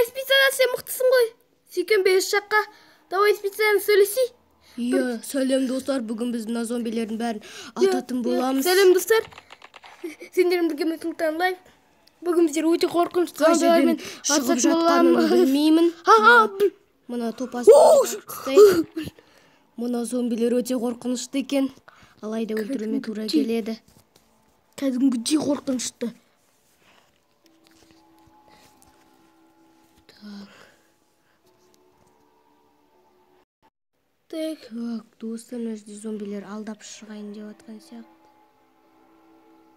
Давай специяда, сен мықтысың ғой. Сүйкен бес жаққа. Давай специяны сөйлесей. Иә, сәлем достар, бүгін біз мына зомбилердің бәрін ататын боламыз. Сәлем достар. Сендермен бірге Нұрсұлтан Лайв. Бүгін біздер өте қорқынышты зомбилермен шығып жатқанын білмеймін. Мына топас. Мына зомбилер өте қорқынышты екен. Алайда өлтіруіме тура келеді. Кәдімгідей қорқынышты. Так, достар, өзде зомбилер алдап шығайын деп атқан сияқты.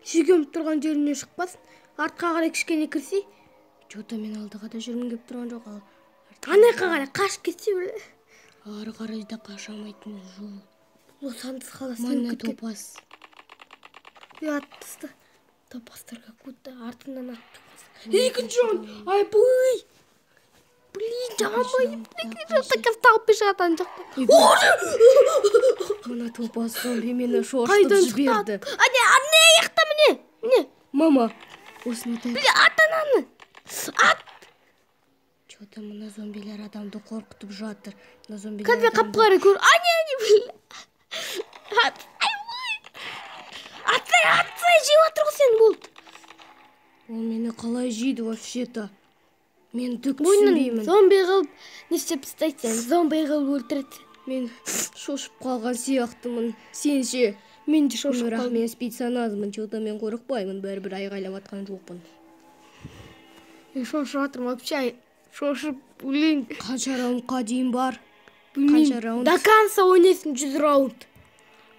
Шегеміп тұрған жеріне шықпасын. Артқа қарай кішкене кірсей. Жота, мен алдыға да жүргім кеп тұрған жоқ. Анайқа қарай қашып кетсе біле. Ары қарай да қашамайтын жол. Лос-Анджелес қаласы. Мана топас. Аттысты. Топастарға көтті. Артынан аттықыз. Екінші жон. Ай, бұй. Блин, жаман бойып. Жота кәз тауып шығатын жақты. Мана топас зомби мені шошытып жіберді. Ане аяқта міне. Мама, осыны тәп. Біле, ат-ананы. Ат. Жота, мына зомбилер адамды қорқытып жатыр. Кәдімі қап-қары көр. Ане, біле. Атсай жеп атыр ғой сен бұл. Ол мені қалай жейді вообще-то? Мен түк түсінбеймін. Зомби қылып, не істеп істейсің? Зомби қылып өлтіреді. Мен шошып қалған сияқтымын. Сен ше? Мен де шошып қалдым. Мен спецназмын, жота мен қорықпаймын, бәрібір айғайлап атқан жоқпын. Шошып жатырмын, вообще. Шошып, блин. Қанша раундқа дейін бар? Қанша раунд? До конца ойнайсың 100 раунд.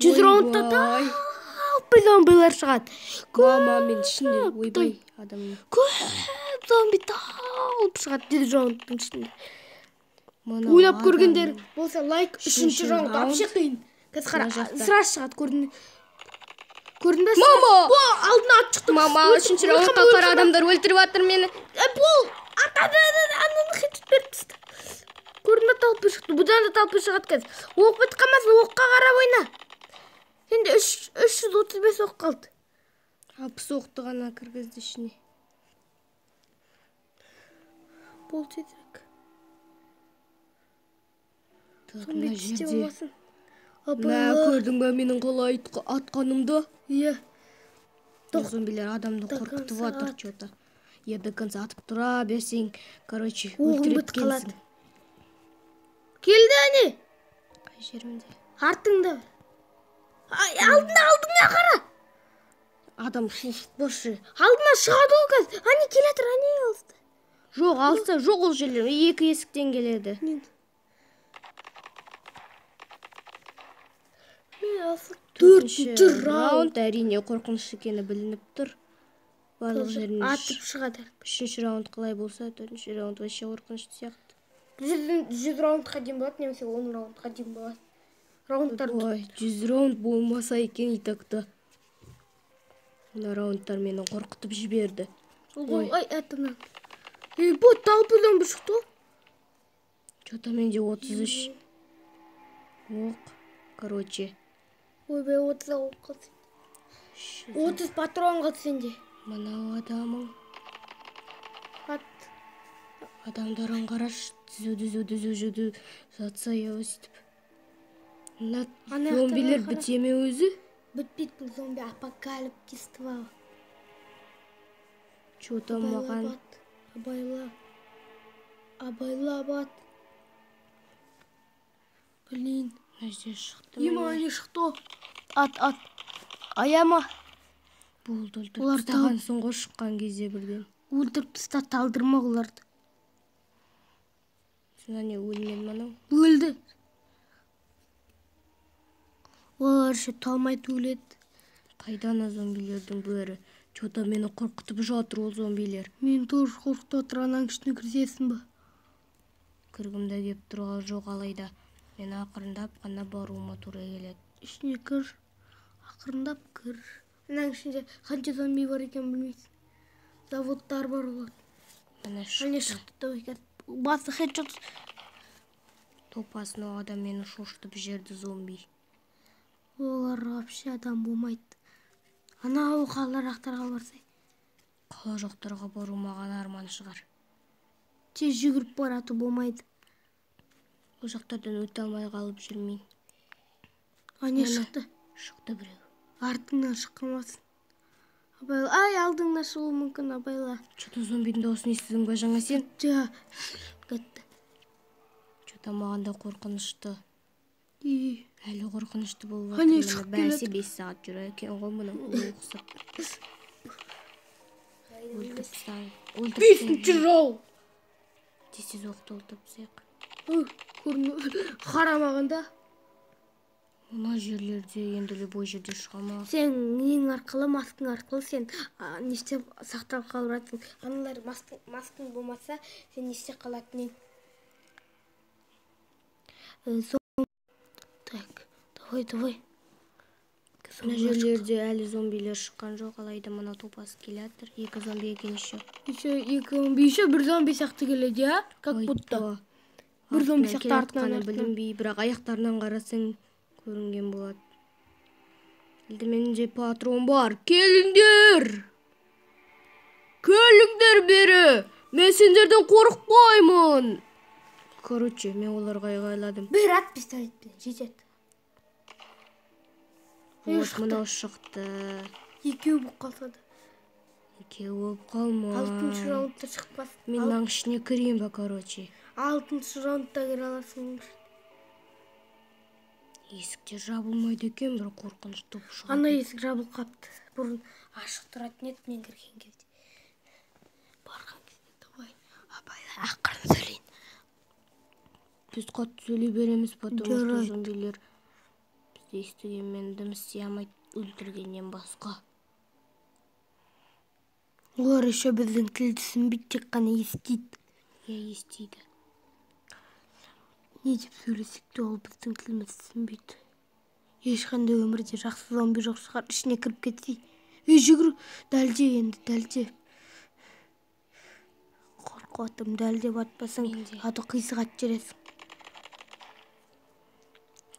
100 раундта талпы зомбилар шығады. Мама, мен ішінде, ойбай, адамның. Көп зомби талып шығады 100 раундтың ішінде. Ойлап көргендер болса лайк. 3-ші раунд вообще қиын. Қазір қара, сразу шығады көрдің бе? Мама! Алдына ат шықты. Мама, 3-ші раундқа қара адамдар өлтіріп атыр мені. Бұл ананы хитіп беріп түсті. Көрдің бе, талпы шықты. Бұдан да талпы шығады қазір. Оқ бітіп қалмасын, оққа қарап ойна. Енді 335 оқ қалды. 60 оқты ғана кіргізді ішіне. Бол тезірек. Мына жерде. Мә, көрдің бе менің қалай атқанымды? Иә. Зомбилер адамды қорқытып атыр жота. Е, до конца атып тұра берсең, короче, өлтіріп келсін. Келді әне. Қай жерімде? Артыңда. Алдыңа қара. Адам шошып бошы. Алдына шығады ол кәз. Ане келетір, ане алысты. Жоқ, алса, жоқ ол жерлер. Екі есіктен келеді. 4-ші раунд, әрине қорқыныш екені білініп тұр. Барлық жерінен атып шығады. 3-ші раунд қалай болса, 4-ші раунд вообще қорқынышты сияқты. 100 раундқа дейін болады, немесе 10 раундқа дейін болады. Раундтар. Ой, 100 раунд болмаса екен итакта. Мына раундтар мені қорқытып жіберді. Ой, атынан. Бұл талпы зомби шықты. Жота, менде 33. Оқ, короче. Ойбай, 30 оқ қалды. 30 патрон қалды сенде. Мынау адамың. Адамдарын қараш, дүзу жатса өстіп. Мына зомбилер бітеме өзі? Бітпейді, бұл зомби апокалиптиства. Жота маған. Абайлап ат. Блин. Нәрсе шықты. Ема, не шықты? Ат. Аяма. Болды, өлтіріп тастаған соңғы шыққан кезде бірден. Өлтіріп таста, талдырма оларды. Сына не өлмен манау? Өлді. Олар ше талмайды өледі. Қайдана зомбилердің бәрі? Жота, мені қорқытып жатыр ол зомбилер. Мен тоже қорқытып отыр, анаң ішіне кірсесің ба? Кіргімді кеп тұрған жоқ алайда. Мен ақырындап қана баруыма тура келеді. Ішіне кір. Ақырындап кір. Анаң ішінде қанша зомби бар екен білмейсің. Заводтар бар олар. Міне шықты. Басы хедшот. Топасына адам мені шошытып жерді зомби. Олар вообще адам болмайды. Анау қала жақтарға барсай. Қала жақтарға бару маған арман шығар. Тез жүгіріп бараты болмайды. Ол жақтардан өте алмай қалып жүрмейін. Не шықты? Шықты біреу. Артыңнан шыққанмасын. Абайла, ай, алдыңнан шығуы мүмкін, абайла. Что-то зомбидің дауысын естідің ба жаңа сен? Кетті. Что-то маған да қорқынышты. Әлі қорқынышты болып Қане жатыр. шығып Бәсе 5 сағат жүр екен ғой мұны ұқсап. Бесінші жау. Тез оқты өлтірсек. Қарамағанда. Мына жерлерде енді любой жерде шығама. Сен нең арқылы, маскың арқылы сен не істеп сақталып қалып жатсың. Аналар маскың болмаса, сен не істеп қалатын ең. Так, давай. Мына жерлерде әлі зомбилер шыққан жоқ, алайда мына топас келе жатыр. 2 зомби екен еще. Еще 2 зомби, еще 1 зомби сияқты келеді, а? Как будто. 1 зомби сияқты артынан білінбей, бірақ аяқтарынан қарасаң көрінген болады. Елді менде патрон бар. Келіңдер! Келіңдер бері! Мен сендерден қорықпаймын! Короче, мен оларға айғайладым. Бір ат пистолетпен жетеді. Вот, мынау шықты. 2 болып қалса да. 2 болып қалма. 6-шы раундта шықпас. Мен мынаның ішіне кірейін ба, короче. 6-шы раундта кіре аласың. Есіктер жабылмайды екен, бір қорқыныш топ шығады. Ана есік жабылып қапты. Бұрын ашық тұратын еді мен кірген кезде. Барған кезде давай. Абайла ақырын сөйлейін. Біз қатты сөйлей береміз, потому что зомбилер бізде естігенмен дым істей алмайды, өлтіргеннен басқа. Олар еще біздің тілді түсінбейді, тек қана естиді. Естиді. Не деп сөйлесек те ол біздің тілімізді түсінбейді. Ешқандай өмірде жақсы зомби жоқ шығар, ішіне кіріп кетсей. Жүгір, дәлде енді, дәлде. Қорқып атым, дәлде батпасаң, аты қисық ат жересің.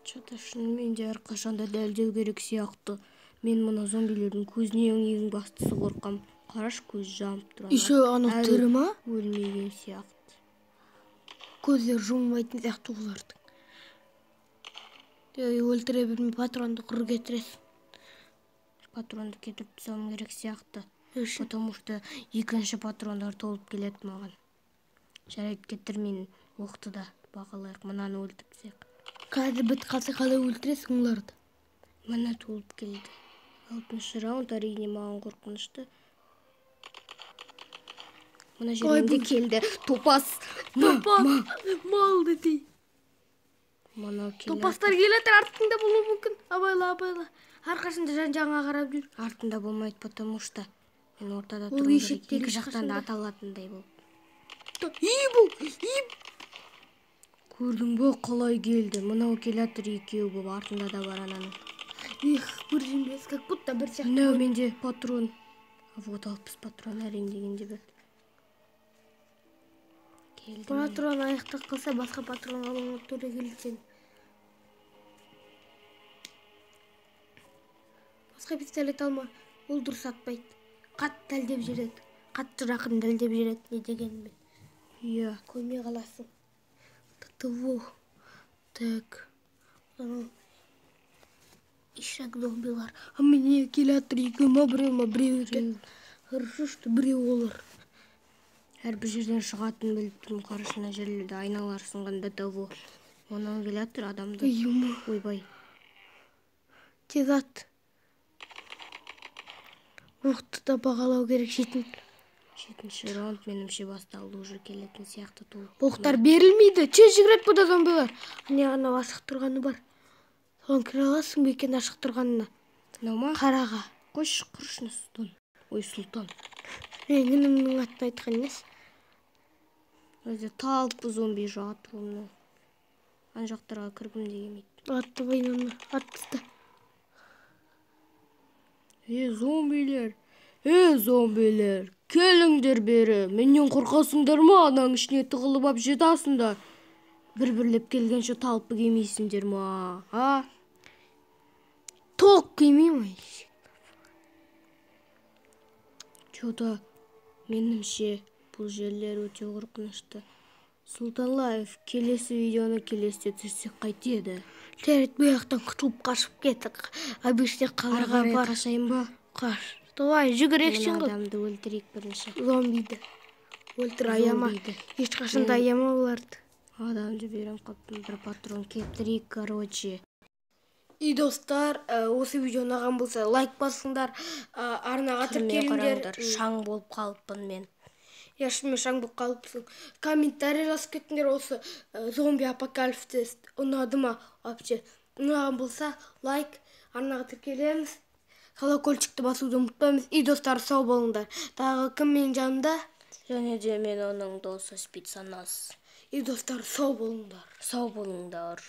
Что-то шынымен де әрқашанда дәлдеу керек сияқты. Мен мына зомбилердің көзіне ең бастысы қорқам. Қараш, көз жанып тұрады. Еще анау тірі ма? Өлмеген сияқты. Көздер жұмылмайтын сияқты олардың. Өлтіре бермей патронды құр кетіресің. Патронды кетіріп тастауым керек сияқты. Потому что 2-ші патрондар толып келеді маған. Жарайды, кетірмейін, оқты да бағалайық, мынаны өлтірсек. Қазір біт қалса қалай өлтіресің оларды? Мына толып келді. 6-шы раунд әрине маған қорқынышты. Мына жерінде келді. Топас! Малды дей. Топастар келеді, артында болуы мүмкін. Абайла. Арқашында жан-жаңа қарап жүр. Артында болмайды, потому что мен ортада тұрым керек. 2 жақтан да аталатындай болып. Көрдің бе қалай келді? Мынау келатыр 2 болып, артында да бар ананың. Көрдіңбес, как будто бір сияқты. Мынау менде патрон. Вот 60 патрон әрең дегенде бір. Патрон аяқта қылса, басқа патрон алуына тура келсең. Басқа пистолет алма, ол дұрыс атпайды. Қатты дәлдеп жүреді. Қатты жақын дәлдеп жүреді, не дегенмен. Иә. Көрмей қаласың. Так. Ишак зомбилар. А мне келатыр 2 ма, біреу екен. Хорошо, что біреу олар. Әрбір жерден шығатын біліп тұрмын, қарашына жерлерді айналар сынғанда того. Онан келатыр адамды. Ойбай. Тез ат. Оқты да бағалау керек шетін. 7-ші раунд менімше басталды, уже келетін сияқты толып. Оқтар берілмейді. Тез жүгіреді бұда зомбилар. Не анау ашық тұрғаны бар. Соған кіре аласың ба екен ашық тұрғанына? Мынау ма? Қараға. Қойшы құрышына сұлтан. Ой, сұлтан. Менің атын айтқан емес. Өзі талпы зомби жатыр оны. Ан жақтарға кіргім де келмейді. Атты байнаны, атты. Зомбилер, келіңдер бері. Менен қорқасыңдар ма? Анаң ішіне тығылып ап жетасыңдар. Бір-бірлеп келгенше талпы кемейсіңдер ма? Толық кемеймін. Что-то менімше Бұл жерлер өте қорқынышты. Сұлтанлаев, келесі видеоны келесіде түсірсек қайтеді? Терет bu жақтан құтылып қашып кетік. Обычный қалаға бар. Қашайын ба? Қаш. Давай, жүгірексің ғой. Адамды өлтірейік бірінші. Зомбиді. Өлтір, аяма. Ешқашанда аяма оларды. Адамды берем қаптым, бір патрон кептірейік, короче. И достар, осы видеоны аған болса лайк басыңдар, арнаға тіркеліңдер. Шаң болып қалыппын мен. Шынымен шаң болып қалыпсың. Комментарий жазып кетіңдер, осы зомби апокалипсис ұнады ма вообще. Ұнаған болса лайк, арнаға тіркелеміз. Колокольчикті басуды ұмытпаймыз. И достар, сау болыңдар. Тағы кім менің жанымда? Және де мен оның досы спецназ. И достар, сау болыңдар. Сау болыңдар.